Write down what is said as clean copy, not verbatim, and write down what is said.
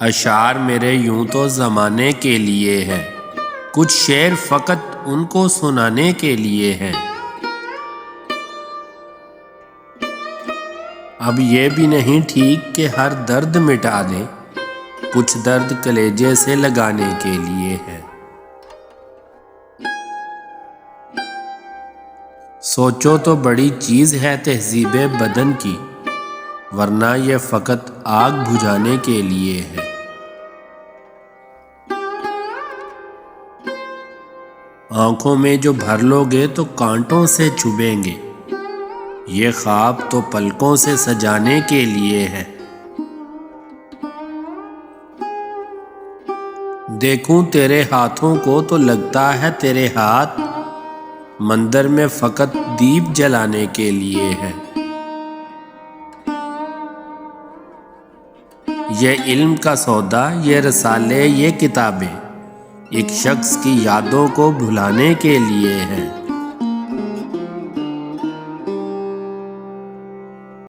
اشعار میرے یوں تو زمانے کے لیے ہیں، کچھ شعر فقط ان کو سنانے کے لیے ہیں۔ اب یہ بھی نہیں ٹھیک کہ ہر درد مٹا دیں، کچھ درد کلیجے سے لگانے کے لیے ہے۔ سوچو تو بڑی چیز ہے تہذیب بدن کی، ورنہ یہ فقط آگ بجھانے کے لیے ہے۔ آنکھوں میں جو بھر لو گے تو کانٹوں سے چبھیں گے، یہ خواب تو پلکوں سے سجانے کے لیے ہے۔ دیکھوں تیرے ہاتھوں کو تو لگتا ہے تیرے ہاتھ مندر میں فقط دیپ جلانے کے لیے ہے۔ یہ علم کا سودا، یہ رسالے، یہ کتابیں ایک شخص کی یادوں کو بھلانے کے لیے ہیں۔